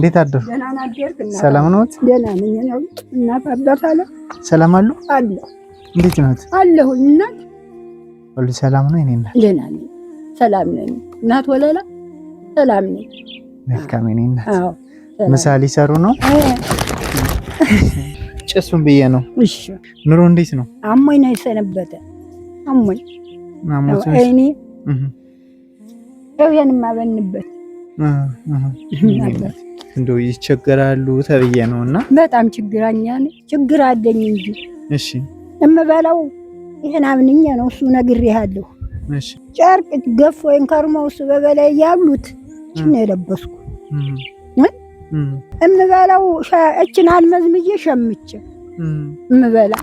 እንዴት አደሩ? ሰላም ነዎት? ደህና ነኝ ነው። እናት አባት አለ ሰላም አሉ? አለ። እንዴት ነዎት? አለሁኝ እናት። ሁሉ ሰላም ነው? እኔ እናት ደህና ነኝ፣ ሰላም ነኝ። እናት ወለላ ሰላም ነኝ። መልካም እኔ እናት። አዎ ምሳ ሊሰሩ ነው? ጭሱን ብዬ ነው። እሺ ኑሮ እንዴት ነው? አሞኝ ነው የሰነበተ። አሞኝ እኔ ያውየንም አበንበት እንደው ይቸገራሉ ተብዬ ነውና በጣም ችግራኛ ነኝ። ችግር አለኝ እንጂ እሺ እምበላው ይሄን አምንኛ ነው እሱ ነግሬሃለሁ። እሺ ጨርቅ ገፎኝ ከርመው እሱ በበላይ ያሉት እቺን የለበስኩ እምበላው እቺን አልመዝምዬ ሸምቼ እምበላ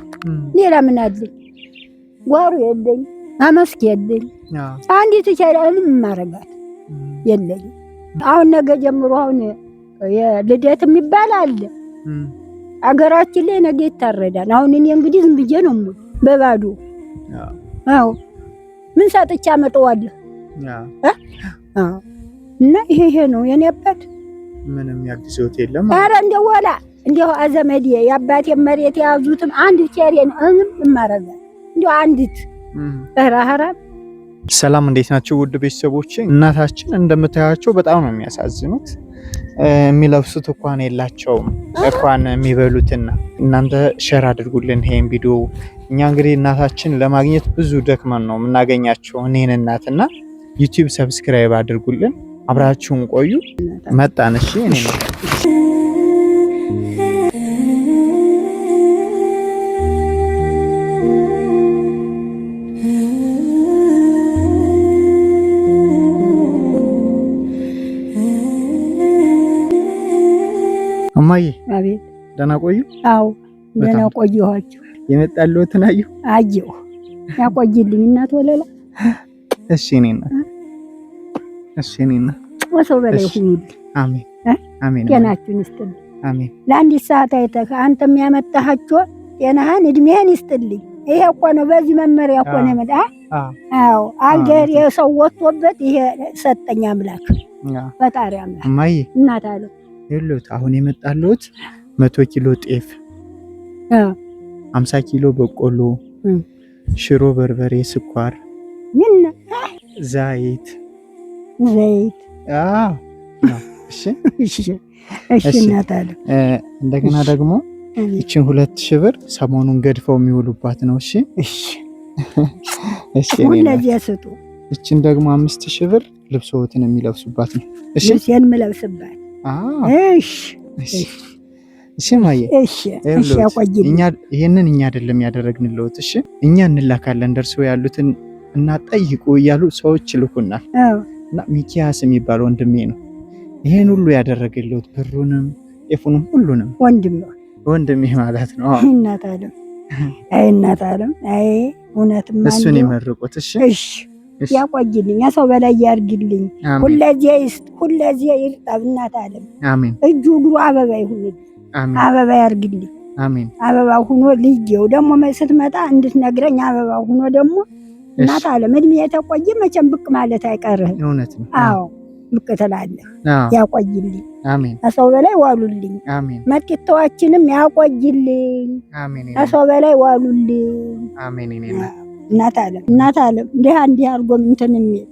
ሌላ ምን አለኝ? ጓሩ የለኝ፣ አመስክ የለኝ። አንዲት ይቻላልም ማረጋት የለኝ። አሁን ነገ ጀምሮ አሁን የልደት የሚባል አለ አገራችን ላይ ነገ ይታረዳል። አሁን እኔ እንግዲህ ዝም ብዬ ነው በባዶ አዎ ምን ሰጥቻ አመጣዋለሁ እና ይሄ ነው የኔ አባት። ምንም ያግዘውት የለም። ኧረ እንደው ወላ እንደው አዘመዴ የአባቴ መሬት የያዙትም አንድ ቸሬ ነው እማረጋ እንደው አንዲት ራህራም። ሰላም እንዴት ናችሁ ውድ ቤተሰቦቼ? እናታችን እንደምታያቸው በጣም ነው የሚያሳዝኑት። የሚለብሱት እንኳን የላቸውም እንኳን የሚበሉትና። እናንተ ሼር አድርጉልን ይሄን ቪዲዮ። እኛ እንግዲህ እናታችን ለማግኘት ብዙ ደክመን ነው የምናገኛቸው እኔን እናትና ዩቲዩብ ሰብስክራይብ አድርጉልን። አብራችሁን ቆዩ። መጣን። እሺ እኔ ነው እማዬ። አቤት። ደህና ቆዩ? አዎ ደህና ቆየኋችሁ። የመጣልዎትን አየሁ። ያቆይልኝ እናት ወለላ። እሺ እኔ እናት፣ እሺ እኔ እናት። ወሰው በላይ ሁሉ አሜን አሜን። ጤናችሁን ይስጥልኝ። አሜን። ለአንዲት ሰዓት አይተህ አንተም ያመጣሃቸው ጤናህን እድሜህን ይስጥልኝ። ይሄ እኮ ነው በዚህ መመሪያ እኮ ነው የመጣ። አዎ አገር የሰው ወጥቶበት ይሄ ሰጠኝ አምላክ ፈጣሪ አምላክ። እማዬ እናት አለ ይሉት አሁን የመጣልዎት 100 ኪሎ ጤፍ፣ 50 ኪሎ በቆሎ፣ ሽሮ፣ በርበሬ፣ ስኳር፣ ዘይት። አዎ እሺ እሺ እናት አለ። እንደገና ደግሞ እቺን 2000 ብር ሰሞኑን ገድፈው የሚውሉባት ነው። እሺ እሺ እሺ ሁለዚህ ስጡ። እቺን ደግሞ 5000 ብር ልብሶትን የሚለብሱባት ነው። እሺ ልብሴን የምለብስባት። እሺ እሺ እሺ ማየ እሺ እሺ ያቆይልኝ። ይሄንን እኛ አይደለም ያደረግንልዎት። እሺ እኛ እንላካለን ደርሶ ያሉትን እና ጠይቁ እያሉ ሰዎች ይልኩናል። እና ሚኪያስ የሚባል ወንድሜ ነው ይሄን ሁሉ ያደረገልዎት፣ ብሩንም ጤፉንም ሁሉንም። ወንድሜ ማለት ነው። እናት አለም እናት አለም እውነትም እሱን ይመርቁት። እሺ እሺ ያቆይልኝ፣ ሰው በላይ ያርግልኝ። ሁለዚህ ይርጣብ እናት አለም። አሜን። እጁ እግሩ አበባ ይሁንልኝ፣ አበባ ያርግልኝ። አሜን። አበባ ሁኖ ልጅው ደግሞ ስትመጣ እንድትነግረኝ አበባ ሁኖ ደግሞ እናት አለም እድሜ የተቆየ መቼም ብቅ ማለት አይቀርህም። እውነት ነው። አዎ ብቅ ትላለህ። ያቆይልኝ። አሜን። ሰው በላይ ዋሉልኝ። አሜን። መጥተዋችንም ያቆይልኝ። አሜን። ሰው በላይ ዋሉልኝ። አሜን። እናት አለም እንዲህ አድርጎ እንትን የሚል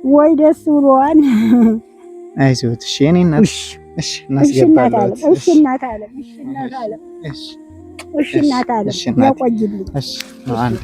ወይ ደስ ብሎዋል። አይዞት። እሺ እኔ እናት። እሺ እናስገባለን። እሺ እናት አለም። እሺ እናት አለም። እሺ እሺ እናት አለም ያቆይልኝ። እሺ ነው አንድ